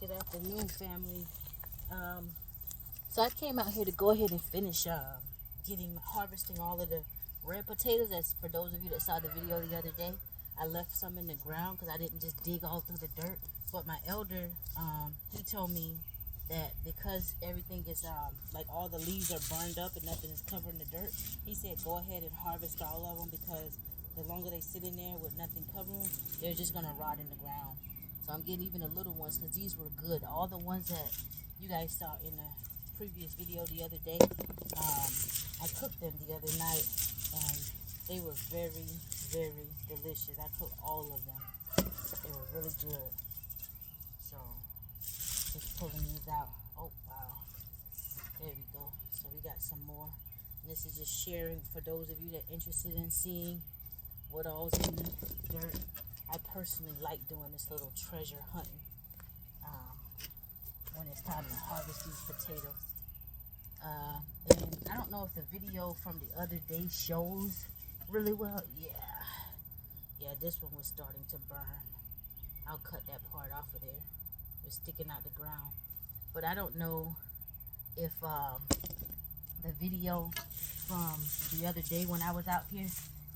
Good afternoon, family. So I came out here to go ahead and finish harvesting all of the red potatoes. As for those of you that saw the video the other day, I left some in the ground because I didn't just dig all through the dirt. But my elder, he told me that because everything is like all the leaves are burned up and nothing is covering the dirt, he said go ahead and harvest all of them, because the longer they sit in there with nothing covering, they're just gonna rot in the ground. So I'm getting even the little ones because these were good. All the ones that you guys saw in the previous video the other day, I cooked them the other night and they were very, very delicious. I cooked all of them. They were really good. So just pulling these out. Oh wow, there we go. So we got some more. And this is just sharing for those of you that are interested in seeing what all's in the dirt. I personally like doing this little treasure hunting when it's time to harvest these potatoes. And I don't know if the video from the other day shows really well. Yeah, this one was starting to burn. I'll cut that part off of there. It was sticking out the ground. But I don't know if the video from the other day when I was out here,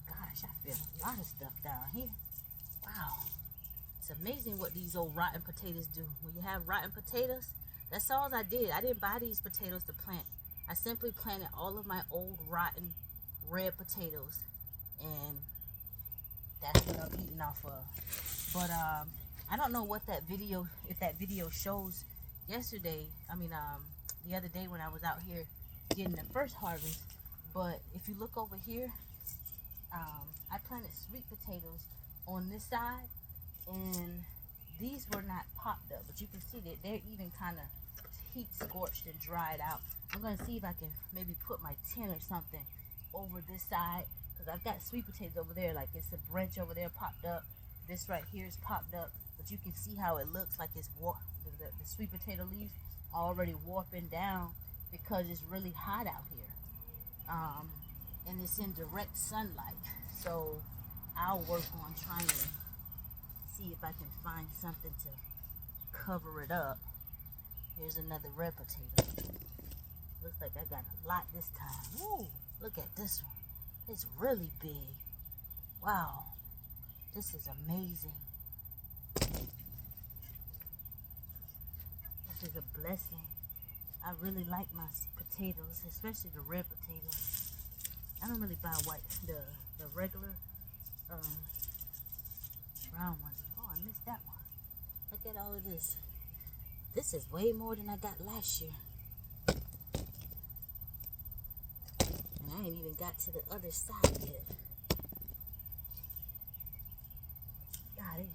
gosh, I feel a lot of stuff down here. Wow, it's amazing what these old rotten potatoes do. When you have rotten potatoes, that's all I did. I didn't buy these potatoes to plant. I simply planted all of my old rotten red potatoes, and that's what I'm eating off of. But I don't know what that video, if that video shows yesterday. The other day when I was out here getting the first harvest. But if you look over here, I planted sweet potatoes on this side, and these were not popped up, but you can see that they're even kind of heat scorched and dried out. I'm going to see if I can maybe put my tin or something over this side, because I've got sweet potatoes over there, like it's a branch over there popped up. This right here is popped up, but you can see how it looks like it's the sweet potato leaves are already warping down because it's really hot out here. And it's in direct sunlight. So I'll work on trying to see if I can find something to cover it up. Here's another red potato. Looks like I got a lot this time. Woo! Look at this one. It's really big. Wow. This is amazing. This is a blessing. I really like my potatoes, especially the red potatoes. I don't really buy the regular brown ones. Oh, I missed that one. Look at all of this. This is way more than I got last year. And I ain't even got to the other side yet. God, they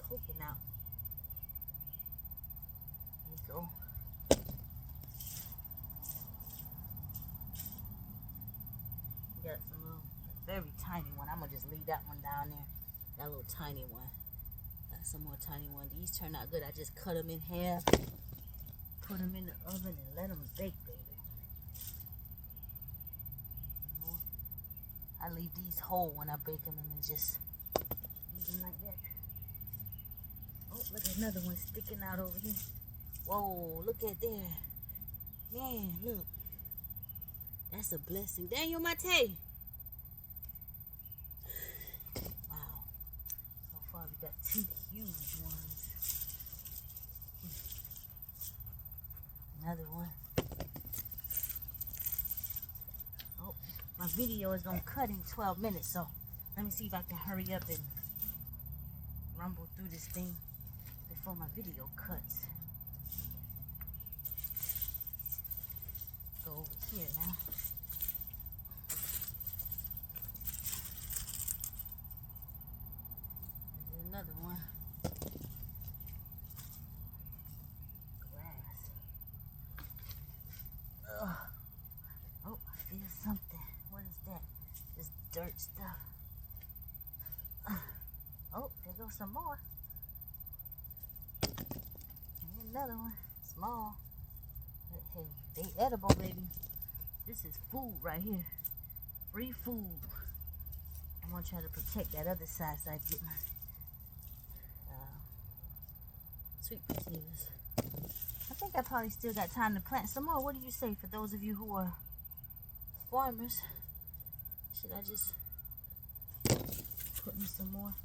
poking out. There we go. Got some little, very tiny one. I'm gonna just leave that one down there. That little tiny one. Got some more tiny ones. These turn out good. I just cut them in half, put them in the oven, and let them bake, baby. I leave these whole when I bake them, and then just leave them like that. Oh, look at another one sticking out over here. Whoa, look at there. Man, look. That's a blessing. Daniel Mate. Wow. So far we got two huge ones. Another one. Oh, my video is gonna cut in 12 minutes, so let me see if I can hurry up and rumble through this thing before my video cuts. Go over here now. There's another one. Grass. Ugh. Oh, I feel something. What is that? This dirt stuff. Oh, there goes some more. And another one. Small. But hey, they edible, baby. This is food right here. Free food. I'm gonna try to protect that other side so I get my sweet potatoes. think I probably still got time to plant some more. What do you say for those of you who are farmers? Should I just put me some more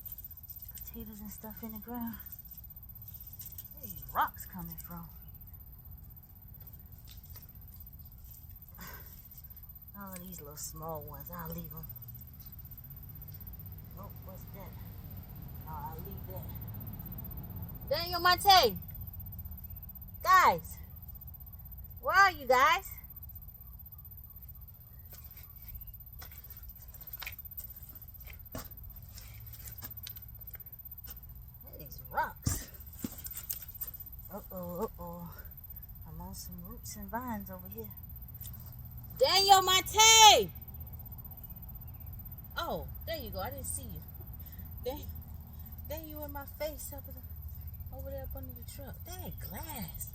potatoes and stuff in the ground? Where are these rocks coming from? All of these little small ones, I'll leave them. Oh, what's that? No, I'll leave that. Daniel Monte! Guys! Where are you guys? Look at these rocks. Uh-oh, uh-oh. I'm on some roots and vines over here. Daniel Monte! Oh, there you go. I didn't see you. There you in my face over there up under the truck. That glass.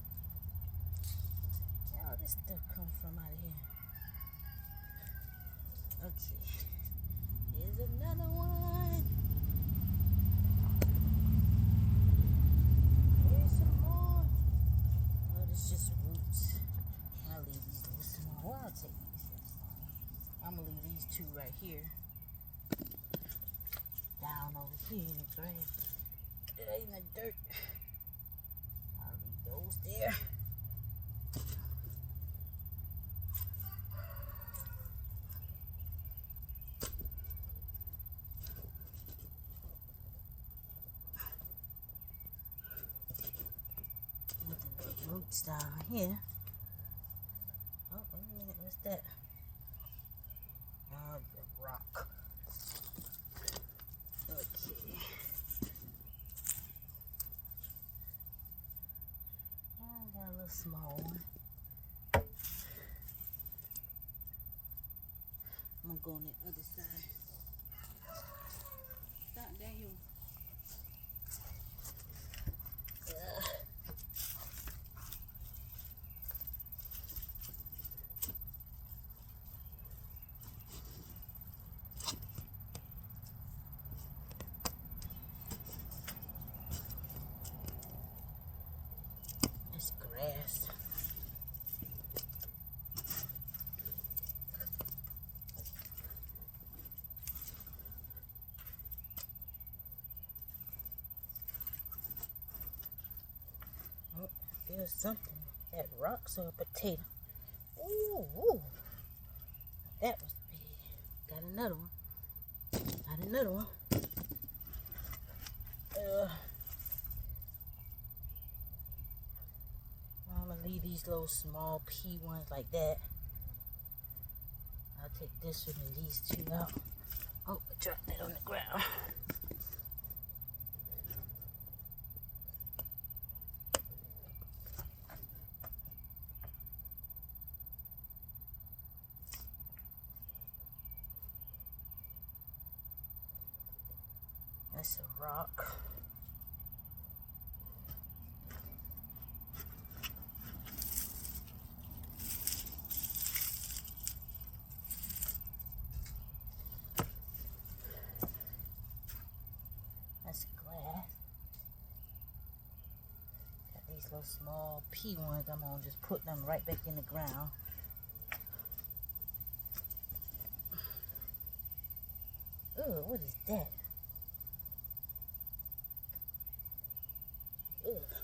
Where all this stuff come from out of here? Okay. Here's another one. Here's some more. Oh, this is just roots. I'll leave these little small. Well, I'll take these. I'm going to leave these two right here. Down over here in the grass. In the dirt. I'll leave those there. With the roots down here. Oh, wait a minute, what's that? Oh, the rock. Okay. I got a little small one. I'm gonna go on the other side. Stop, Daniel. It's grass. Oh, I feel something. That rocks or a potato. Ooh, ooh. That was big. Got another one. Got another one. I'm gonna leave these little small pea ones like that. I'll take this one and these two out. Oh, I dropped that on the ground. That's a rock. That's glass. Got these little small pea ones. I'm gonna just put them right back in the ground. Ugh, what is that? Ugh.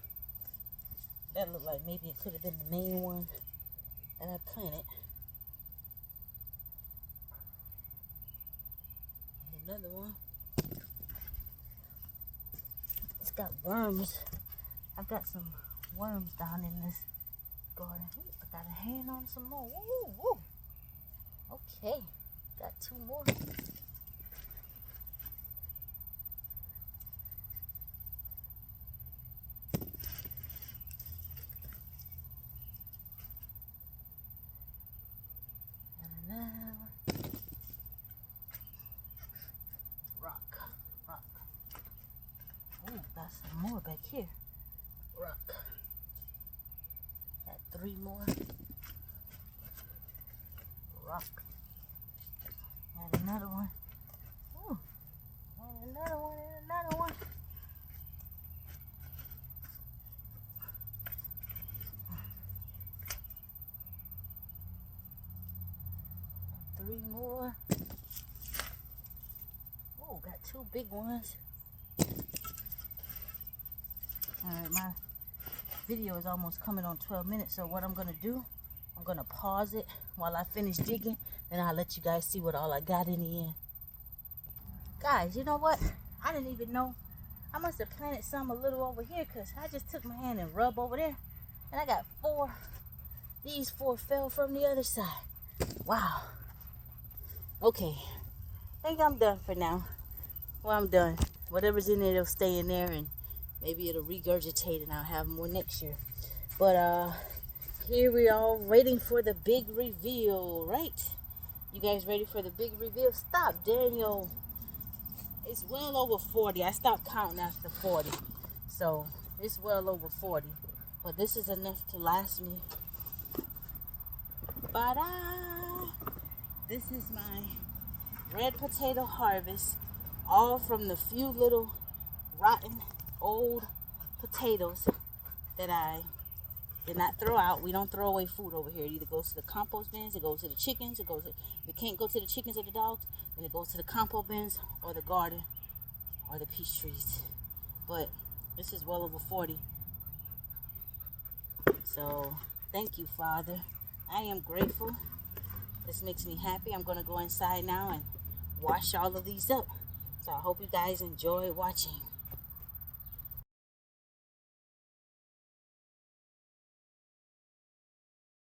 That looked like maybe it could have been the main one that I planted. Another one. It's got worms. I've got some worms down in this garden. Ooh, I got a hand on some more. Woo, woo. Okay, got two more. Got some more back here. Rock. Got three more. Rock. Got another one. Ooh. And another one and another one. 2 big ones. Alright, my video is almost coming on 12 minutes, so what I'm gonna do, I'm gonna pause it while I finish digging, then I'll let you guys see what all I got in the end. Guys, you know what? I didn't even know. I must have planted some a little over here, because I just took my hand and rubbed over there, and I got 4. These 4 fell from the other side. Wow. Okay, I think I'm done for now. Well, I'm done. Whatever's in there, it'll stay in there, and maybe it'll regurgitate and I'll have more next year. But here we are waiting for the big reveal, right? You guys ready for the big reveal? Stop, Daniel. It's well over 40. I stopped counting after 40. So it's well over 40. But this is enough to last me. Ba-da! This is my red potato harvest. All from the few little rotten old potatoes that I did not throw out. We don't throw away food over here. It either goes to the compost bins, it goes to the chickens, if it can't go to the chickens or the dogs, then it goes to the compost bins or the garden or the peach trees. But this is well over 40. So thank you, Father. I am grateful. This makes me happy. I'm going to go inside now and wash all of these up. So I hope you guys enjoy watching.